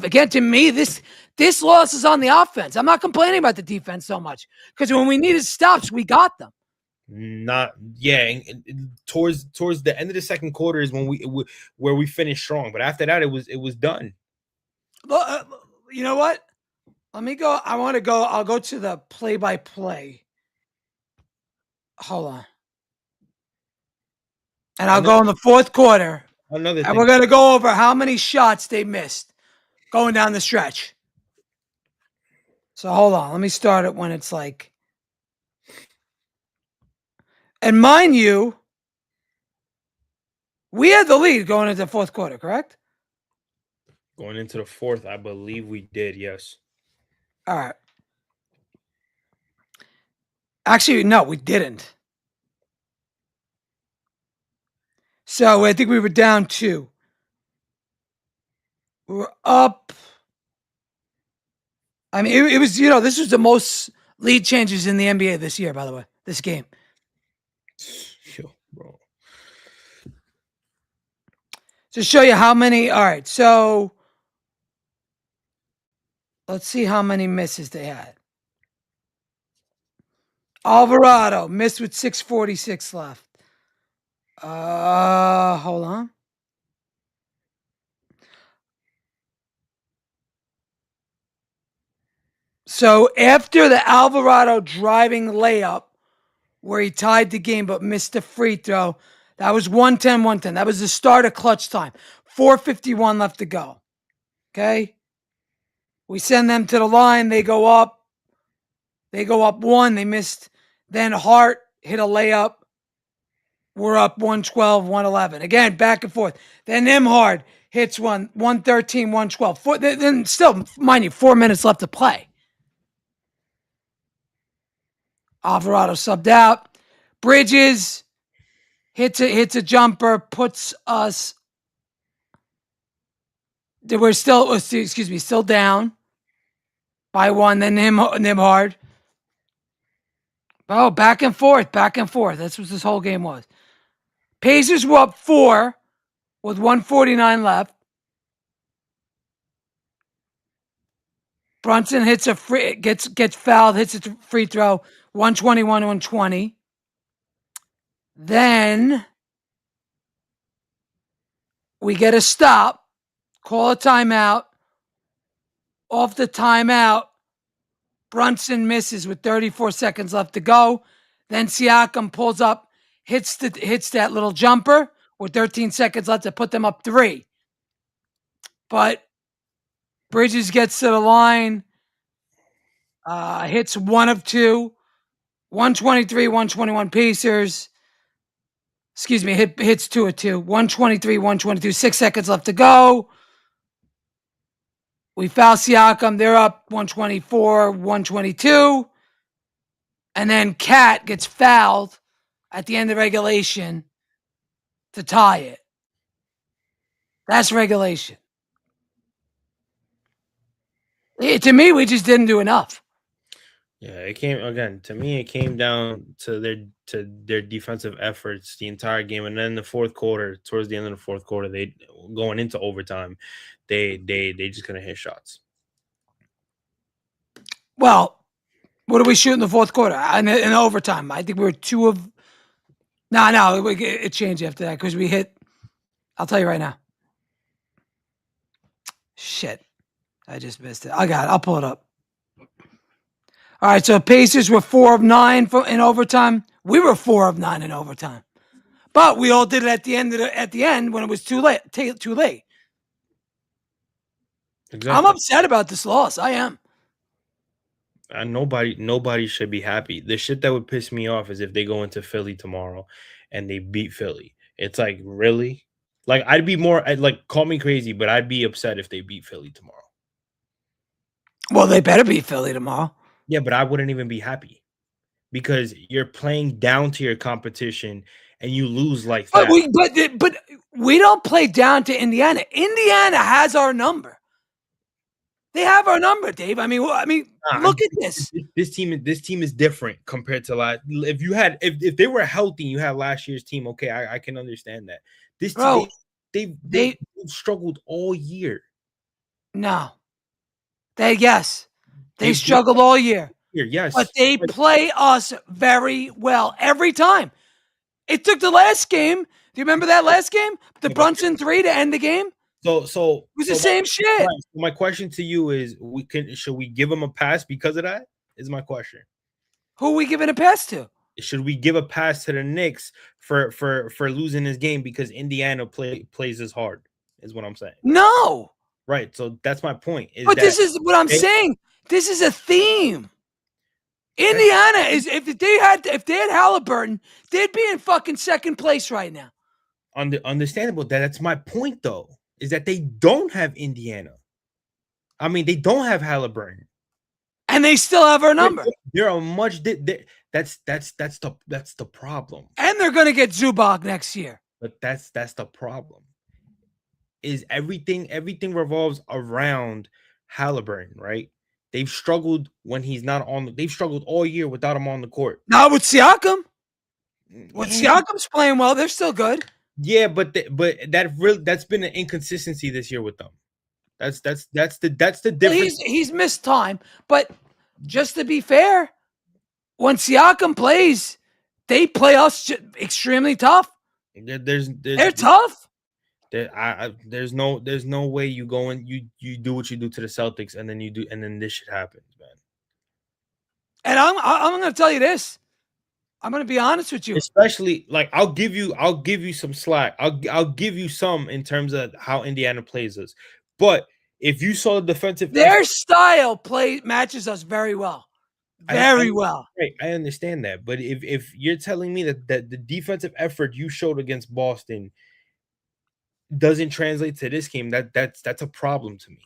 Again, to me, this loss is on the offense. I'm not complaining about the defense so much because when we needed stops, we got them. Towards the end of the second quarter is when we finished strong, but after that, it was done. You know what? Let me go. I'll go to the play-by-play. Hold on. And I'll go in the fourth quarter. And we're going to go over how many shots they missed going down the stretch. So hold on. Let me start it when it's like. And mind you, we had the lead going into the fourth quarter, correct? Going into the fourth, I believe we did, yes. All right. Actually, no, we didn't. So I think we were down 2. We were up. I mean, it was, this was the most lead changes in the NBA this year, by the way, this game. Yo, bro. To show you how many. All right, so let's see how many misses they had. Alvarado missed with 6:46 left. Hold on. So after the Alvarado driving layup where he tied the game but missed the free throw, that was 110. That was the start of clutch time. 4:51 left to go. Okay? We send them to the line. They go up. They go up 1. They missed. Then Hart hit a layup. We're up 112, 111. Again, back and forth. Then Nimhard hits 113, 112. Then still, mind you, 4 minutes left to play. Alvarado subbed out. Bridges hits a jumper, puts us. We're still down by 1. Then Nimhard. Oh, back and forth. That's what this whole game was. Pacers were up 4 with 1:49 left. Brunson hits gets fouled, hits a free throw, 121, 120. Then we get a stop, call a timeout. Off the timeout, Brunson misses with 34 seconds left to go. Then Siakam pulls up, hits that little jumper with 13 seconds left to put them up 3. But Bridges gets to the line, hits 1 of 2, 123, 121 Pacers. Excuse me, hits 2 of 2, 123, 122, 6 seconds left to go. We foul Siakam. They're up 124, 122. And then Cat gets fouled at the end of regulation to tie it. That's regulation. To me, we just didn't do enough. Yeah, it came down to their defensive efforts the entire game, and then the fourth quarter, towards the end of the fourth quarter, they going into overtime, they just couldn't hit shots. Well, what do we shoot in the fourth quarter? In overtime, I think we were 2 of. No, it changed after that because we hit. I'll tell you right now. Shit, I just missed it. I got it. I'll pull it up. All right, so Pacers were 4 of 9 in overtime. We were 4 of 9 in overtime, but we all did it at the end when it was too late. Too late. Exactly. I'm upset about this loss. I am. Nobody should be happy. The shit that would piss me off is if they go into Philly tomorrow and they beat Philly. It's like, really? Like, I'd be more, call me crazy, but I'd be upset if they beat Philly tomorrow. Well, they better beat Philly tomorrow. Yeah, but I wouldn't even be happy because you're playing down to your competition and you lose like that. But we don't play down to Indiana. Indiana has our number. They have our number, Dave. I mean, look at this. This team is different compared to last. If they were healthy, you had last year's team. Okay, I can understand that. This team, they've struggled all year. No. They They struggled all year. here, But yes. they play us very well every time. It took the last game. Do you remember that last game? The Yeah, but Brunson 3 to end the game? so It was the same shit. right, so my question to you is: should we give him a pass because of that? Is my question. Who are we giving a pass to? Should we give a pass to the Knicks for losing this game because Indiana plays as hard? Is what I'm saying. No. Right. So that's my point. Is But that this is what I'm they, saying. This is a theme. that, Indiana is if they had Halliburton, they'd be in fucking second place right now. understandable. That's my point, though, is that they don't have Indiana. I mean, they don't have Halliburton, And they still have our number. They're a much. That's the problem. And they're gonna get Zubac next year. But that's the problem. Is everything revolves around Halliburton, right? They've struggled when he's not on. They've struggled all year without him on the court. Not with Siakam. When Siakam's playing well, they're still good. Yeah, but that's been an inconsistency this year with them. That's the difference. Well, he's missed time, but just to be fair, when Siakam plays, they play us extremely tough. They're tough. There's no way you go and you do what you do to the Celtics and then this shit happens, man. And I'm going to tell you this. I'm going to be honest with you. Especially like I'll give you some slack. I'll give you some in terms of how Indiana plays us. But if you saw the defensive their style play matches us very well. Very well. Right, I understand that. But if you're telling me that the defensive effort you showed against Boston doesn't translate to this game, that's a problem to me.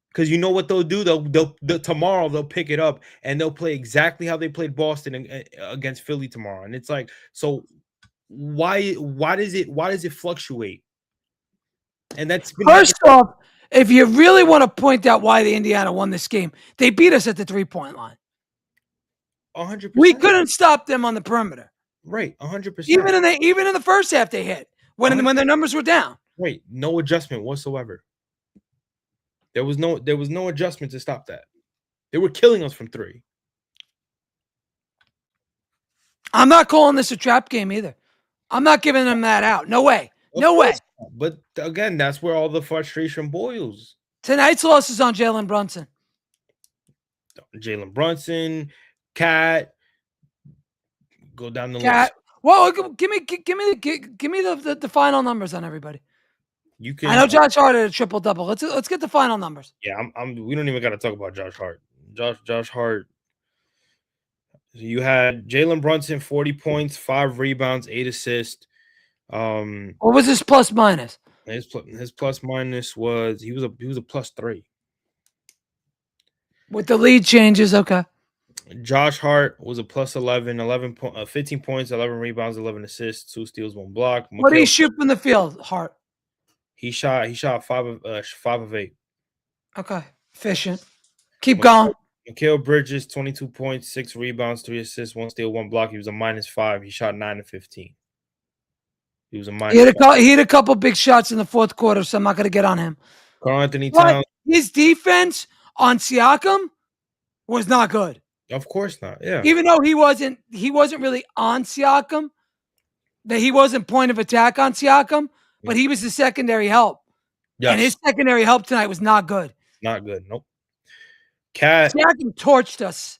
Because you know what they'll do? They'll tomorrow they'll pick it up and they'll play exactly how they played Boston against Philly tomorrow. And it's like, so why does it fluctuate? And that's first off, if you really want to point out why the Indiana won this game, they beat us at the 3-point line. 100%. We couldn't stop them on the perimeter. Right, 100%. Even in the first half, they hit when their numbers were down. Right, no adjustment whatsoever. There was no adjustment to stop that. They were killing us from three. I'm not calling this a trap game either. I'm not giving them that out. No way. No way. But again, that's where all the frustration boils. Tonight's loss is on Jalen Brunson. Cat. Go down the list. Well, give me the final numbers on everybody. You can. I know Josh Hart had a triple double. Let's get the final numbers. Yeah, we don't even got to talk about Josh Hart. Josh Hart. You had Jalen Brunson 40 points, 5 rebounds, 8 assists. What was his plus minus? His plus minus was he was a +3. With the lead changes, okay. Josh Hart was a +11, 15 points, 11 rebounds, 11 assists, 2 steals, 1 block. What did he shoot from the field, Hart? He shot 5 of 8. Okay, efficient. Keep going. Mikal Bridges 22 points, 6 rebounds, 3 assists, 1 steal, 1 block. He was a -5. He shot 9 of 15. He was a minus. He had a couple big shots in the fourth quarter, so I'm not going to get on him. Karl-Anthony Towns. His defense on Siakam was not good. Of course not. Yeah. Even though he wasn't really on Siakam, that he wasn't point of attack on Siakam, but he was the secondary help. Yes. And his secondary help tonight was not good. Not good. Nope. Cat. Siakam torched us.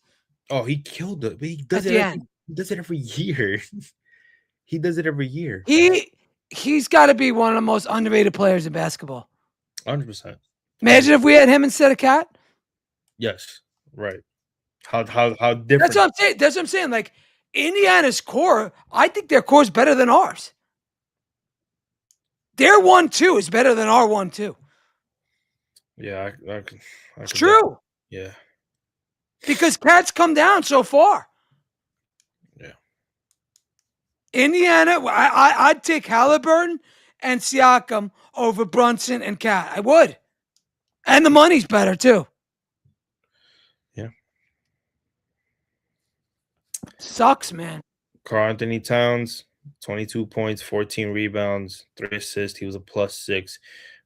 Oh, he killed it. But he does it every year. He does it every year. He's got to be one of the most underrated players in basketball. 100%. Imagine if we had him instead of Cat. Yes. Right. How different. That's what I'm saying. That's what I'm saying. Like Indiana's core, I think their core is better than ours. Their 1-2 is better than our 1-2. Yeah, it's true. Yeah. Because Cat's come down so far. Yeah. Indiana, I'd take Halliburton and Siakam over Brunson and Cat. I would. And the money's better too. Yeah. Sucks, man. Karl-Anthony Towns, 22 points, 14 rebounds, 3 assists. He was a +6.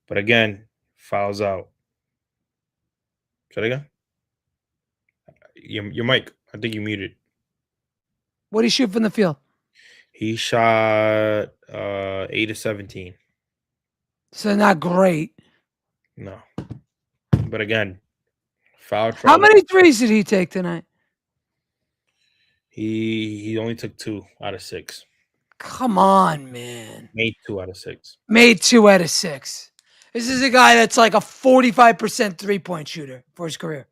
But again, Fouls out. Say that again? Your mic. I think you muted. What do you shoot from the field? He shot 8 of 17. So not great. No. But again, foul How trouble. many threes did he take tonight? He only took 2 out of 6. Come on, man. Made 2 out of 6. Made 2 out of 6. This is a guy that's like a 45% three-point shooter for his career.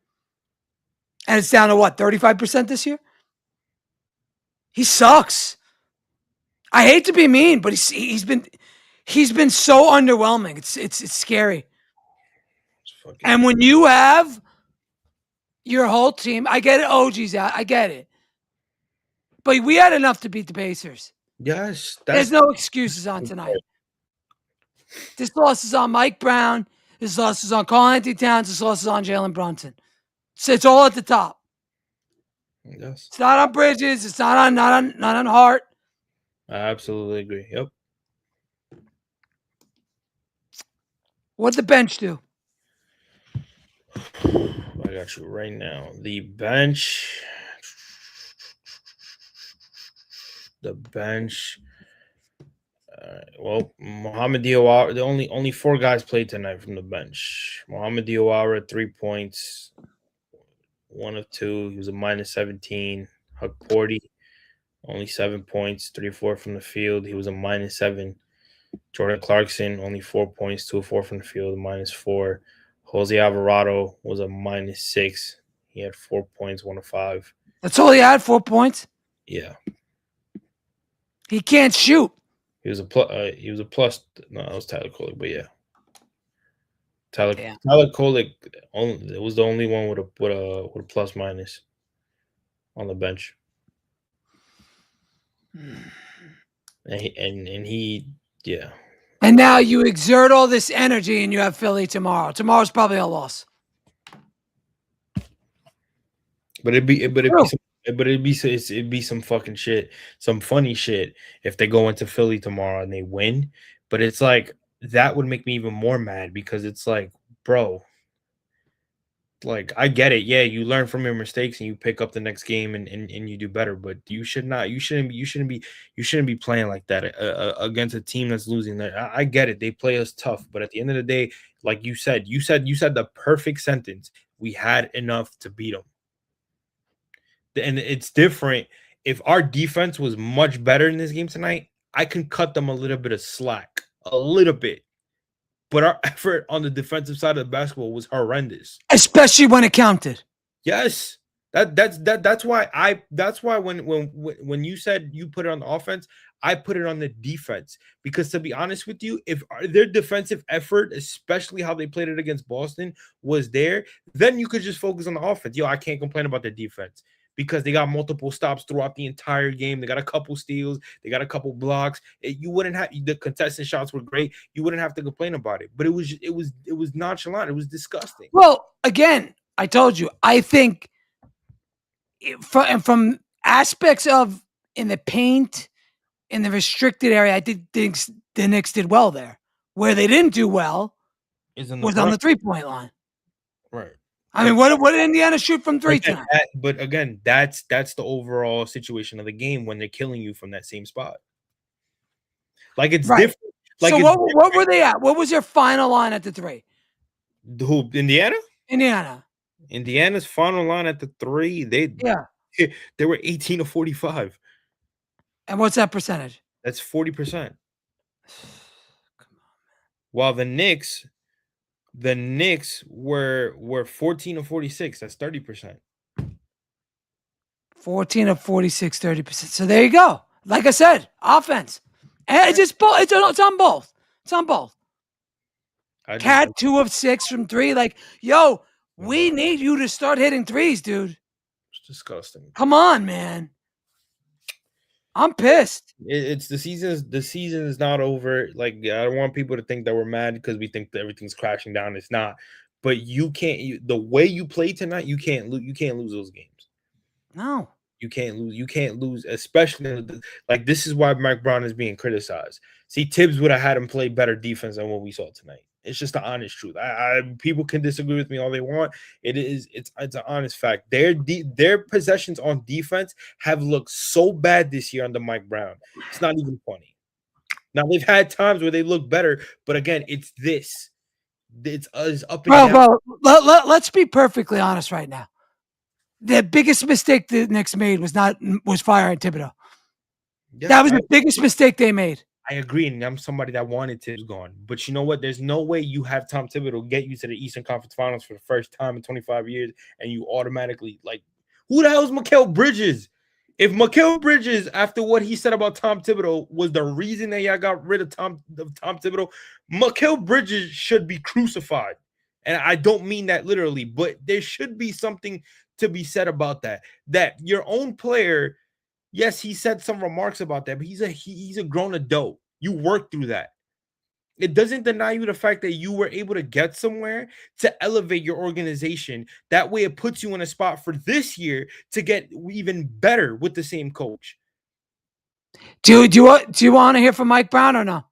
And it's down to what, 35% this year? He sucks. I hate to be mean, but he's been so underwhelming. It's scary. And when you have your whole team, I get it, OG's out, I get it. But we had enough to beat the Pacers. Yes. There's no excuses on tonight. This loss is on Mike Brown. This loss is on Karl-Anthony Towns. This loss is on Jalen Brunson. So it's all at the top. Yes. It's not on Bridges. It's not on Hart. I absolutely agree. Yep. What'd the bench do? I got you right now. The bench. Well, Mohamed Diawara. The only 4 guys played tonight from the bench. Mohamed Diawara, 3 points, 1 of 2. He was a -17. Huck Porty, only 7 points, 3 of 4 from the field. He was a -7. Jordan Clarkson, only 4 points, 2 of 4 from the field, -4. Jose Alvarado was a -6. He had 4 points, 1 of 5. That's all he had, 4 points? Yeah. He can't shoot. He was a plus. No, that was Tyler Kolek, but yeah. Tyler Kolek was the only one with a plus minus on the bench. And he yeah. And now you exert all this energy and you have Philly tomorrow. Tomorrow's probably a loss. But it'd be some fucking shit, some funny shit if they go into Philly tomorrow and they win. But it's like that would make me even more mad because it's like, bro, like I get it. Yeah, you learn from your mistakes and you pick up the next game and you do better. But you shouldn't be playing like that against a team that's losing. I get it. They play us tough, but at the end of the day, like you said the perfect sentence. We had enough to beat them. And it's different. If our defense was much better in this game tonight, I can cut them a little bit of slack, a little bit. But our effort on the defensive side of the basketball was horrendous, especially when it counted. Yes, that's why when you said you put it on the offense, I put it on the defense because to be honest with you, if their defensive effort, especially how they played it against Boston, was there, then you could just focus on the offense. Yo, I can't complain about their defense. Because they got multiple stops throughout the entire game. They got a couple steals. They got a couple blocks. You wouldn't have the contested shots were great. You wouldn't have to complain about it. But it was nonchalant. It was disgusting. Well, again, I told you. I think from aspects of in the paint, in the restricted area, I think the Knicks did well there. Where they didn't do well was on the 3-point line. Right. I mean, what did Indiana shoot from 3 tonight? But again, that's the overall situation of the game when they're killing you from that same spot. Like it's different. Like so what were they at? What was their final line at the 3? Who, Indiana? Indiana's final line at the 3. They were 18 of 45. And what's that percentage? That's 40%. Come on, man. While the Knicks were 14 of 46. That's 30%. 14 of 46, 30%. So there you go. Like I said, offense. And it's on both. It's on both. Cat 2 of 6 from 3. Like, yo, we need you to start hitting threes, dude. It's disgusting. Come on, man. I'm pissed. It's the season. The season is not over. Like, I don't want people to think that we're mad because we think that everything's crashing down. It's not. But you can't. The way you play tonight, you can't lose. You can't lose those games. No, you can't lose. You can't lose, especially like this is why Mike Brown is being criticized. See, Tibbs would have had him play better defense than what we saw tonight. It's just the honest truth. People can disagree with me all they want. It's an honest fact. Their possessions on defense have looked so bad this year under Mike Brown. It's not even funny. Now they've had times where they look better, but again, it's this. It's up and down. Bro, let's be perfectly honest right now. The biggest mistake the Knicks made was firing Thibodeau. Yeah, That was the biggest mistake they made. I agree, and I'm somebody that wanted Tibbs gone. But you know what? There's no way you have Tom Thibodeau get you to the Eastern Conference Finals for the first time in 25 years, and you automatically who the hell is Mikal Bridges? If Mikal Bridges, after what he said about Tom Thibodeau, was the reason that y'all got rid of Tom Thibodeau, Mikal Bridges should be crucified. And I don't mean that literally, but there should be something to be said about that. That your own player. Yes, he said some remarks about that, but he's a grown adult. You work through that. It doesn't deny you the fact that you were able to get somewhere to elevate your organization. That way it puts you in a spot for this year to get even better with the same coach. Do you want to hear from Mike Brown or no?